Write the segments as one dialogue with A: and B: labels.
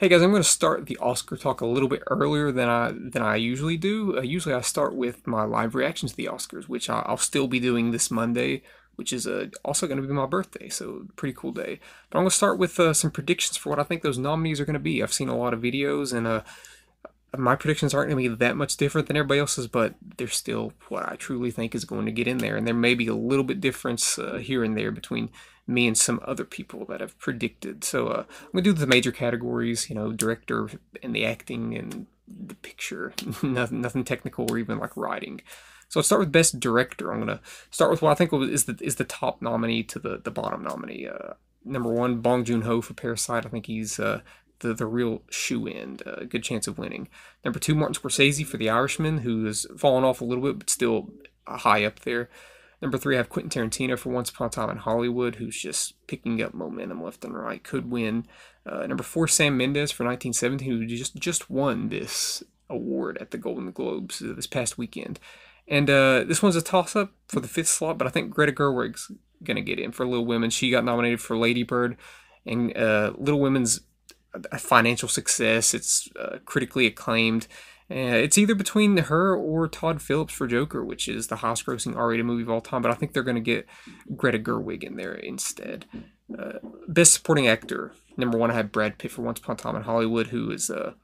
A: Hey guys, I'm going to start the Oscar talk a little bit earlier than I usually do. Usually I start with my live reactions to the Oscars, which I'll still be doing this Monday, which is also going to be my birthday, so pretty cool day. But I'm going to start with some predictions for what I think those nominees are going to be. I've seen a lot of videos, and my predictions aren't going to be that much different than everybody else's, but they're still what I truly think is going to get in there. And there may be a little bit difference here and there between me and some other people that have predicted. So I'm going to do the major categories, director and the acting and the picture, nothing technical or even like writing. So let's start with best director. I'm going to start with what I think is the top nominee to the bottom nominee. Number one, Bong Joon-ho for Parasite. I think he's the real shoe-in, good chance of winning. Number two, Martin Scorsese for The Irishman, who has fallen off a little bit, but still high up there. Number three, I have Quentin Tarantino for Once Upon a Time in Hollywood, who's just picking up momentum left and right, could win. Number four, Sam Mendes for 1917, who just won this award at the Golden Globes this past weekend. And this one's a toss-up for the fifth slot, but I think Greta Gerwig's going to get in for Little Women. She got nominated for Lady Bird, and Little Women's a financial success. It's critically acclaimed. It's either between her or Todd Phillips for Joker, which is the highest grossing R-rated movie of all time, but I think they're going to get Greta Gerwig in there instead. Best Supporting Actor. Number one, I have Brad Pitt for Once Upon a Time in Hollywood, who is the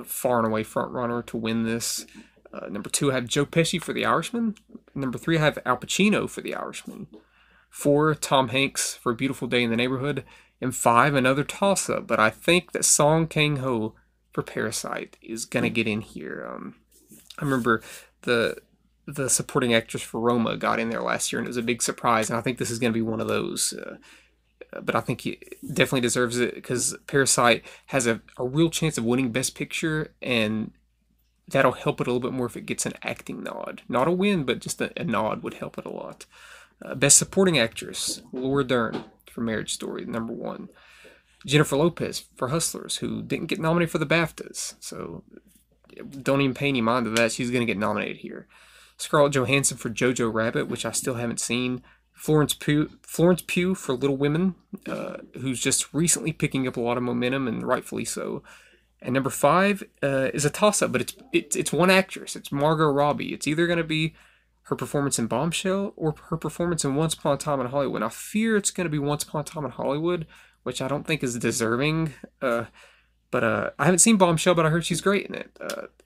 A: far and away front runner to win this. Number two, I have Joe Pesci for The Irishman. Number three, I have Al Pacino for The Irishman. Four, Tom Hanks for A Beautiful Day in the Neighborhood. And five, another toss-up, but I think that Song Kang-ho for Parasite is gonna get in here. I remember the supporting actress for Roma got in there last year, and it was a big surprise. And I think this is gonna be one of those. But I think he definitely deserves it because Parasite has a real chance of winning Best Picture, and that'll help it a little bit more if it gets an acting nod. Not a win, but just a nod would help it a lot. Best Supporting Actress, Laura Dern for Marriage Story, number one. Jennifer Lopez for Hustlers, who didn't get nominated for the BAFTAs, so don't even pay any mind to that. She's going to get nominated here. Scarlett Johansson for Jojo Rabbit, which I still haven't seen. Florence Pugh for Little Women, who's just recently picking up a lot of momentum, and rightfully so. And number five is a toss-up, but it's one actress. It's Margot Robbie. It's either going to be her performance in Bombshell or her performance in Once Upon a Time in Hollywood. And I fear it's going to be Once Upon a Time in Hollywood, which I don't think is deserving. But I haven't seen Bombshell, but I heard she's great in it.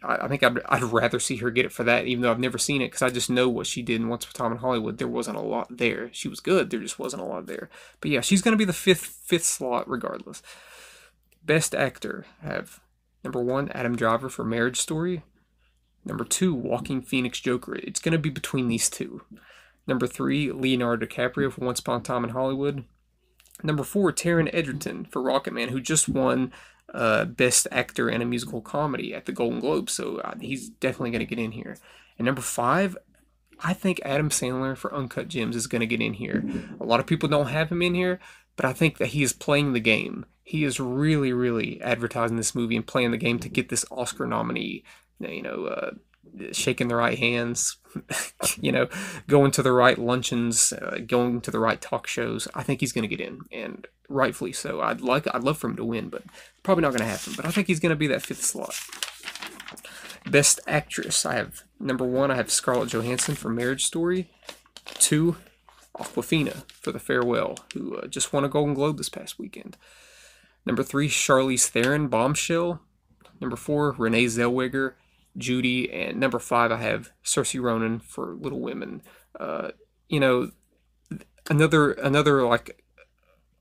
A: I think I'd rather see her get it for that, even though I've never seen it, because I just know what she did in Once Upon a Time in Hollywood. There wasn't a lot there. She was good. There just wasn't a lot there. But yeah, she's going to be the fifth slot regardless. Best Actor, I have number one, Adam Driver for Marriage Story. Number two, Joaquin Phoenix Joker. It's going to be between these two. Number three, Leonardo DiCaprio for Once Upon a Time in Hollywood. Number four, Taron Egerton for Rocketman, who just won Best Actor in a Musical Comedy at the Golden Globes, so he's definitely going to get in here. And number five, I think Adam Sandler for Uncut Gems is going to get in here. A lot of people don't have him in here, but I think that he is playing the game. He is really, really advertising this movie and playing the game to get this Oscar nominee. Shaking the right hands, going to the right luncheons, going to the right talk shows. I think he's going to get in, and rightfully so. I'd love for him to win, but probably not going to happen. But I think he's going to be that fifth slot. Best Actress, I have number one, I have Scarlett Johansson for Marriage Story. Two, Awkwafina for The Farewell, who just won a Golden Globe this past weekend. Number three, Charlize Theron, Bombshell. Number four, Renee Zellweger, Judy. And number five, I have Saoirse Ronan for Little Women. Another like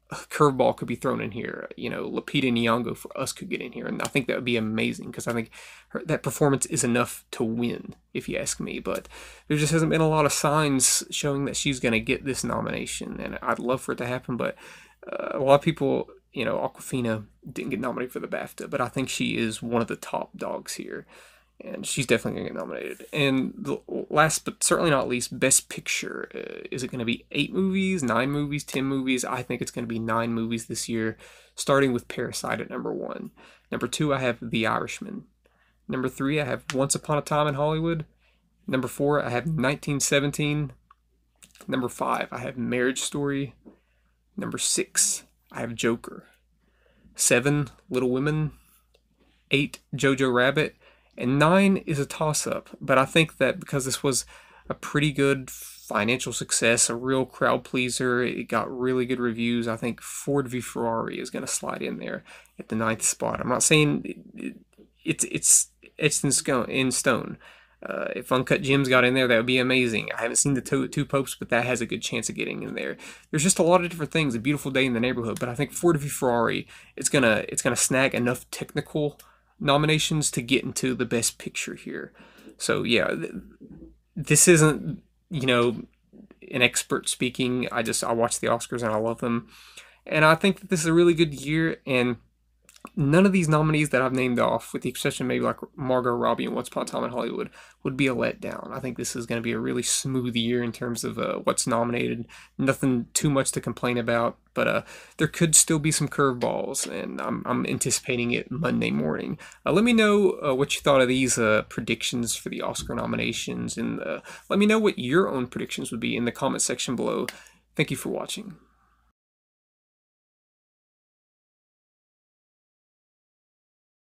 A: curveball could be thrown in here. Lupita Nyong'o for Us could get in here, and I think that would be amazing because I think that performance is enough to win, if you ask me. But there just hasn't been a lot of signs showing that she's going to get this nomination, and I'd love for it to happen. But a lot of people, Awkwafina didn't get nominated for the BAFTA, but I think she is one of the top dogs here. And she's definitely going to get nominated. And the last but certainly not least, Best Picture. Is it going to be 8 movies, 9 movies, 10 movies? I think it's going to be 9 movies this year, starting with Parasite at number one. Number two, I have The Irishman. Number three, I have Once Upon a Time in Hollywood. Number four, I have 1917. Number five, I have Marriage Story. Number six, I have Joker. 7, Little Women, 8, Jojo Rabbit, and 9 is a toss-up. But I think that because this was a pretty good financial success, a real crowd pleaser, it got really good reviews, I think Ford v Ferrari is going to slide in there at the 9th spot. I'm not saying it's in stone. If Uncut Gems got in there, that would be amazing. I haven't seen the two Popes, but that has a good chance of getting in there. There's just a lot of different things. A Beautiful Day in the Neighborhood, but I think Ford v Ferrari, it's gonna snag enough technical nominations to get into the Best Picture here. So yeah, this isn't an expert speaking. I watch the Oscars and I love them, and I think that this is a really good year. And none of these nominees that I've named off, with the exception maybe like Margot Robbie and Once Upon a Time in Hollywood, would be a letdown. I think this is going to be a really smooth year in terms of what's nominated. Nothing too much to complain about, but there could still be some curveballs, and I'm anticipating it Monday morning. Let me know what you thought of these predictions for the Oscar nominations, and let me know what your own predictions would be in the comment section below. Thank you for watching.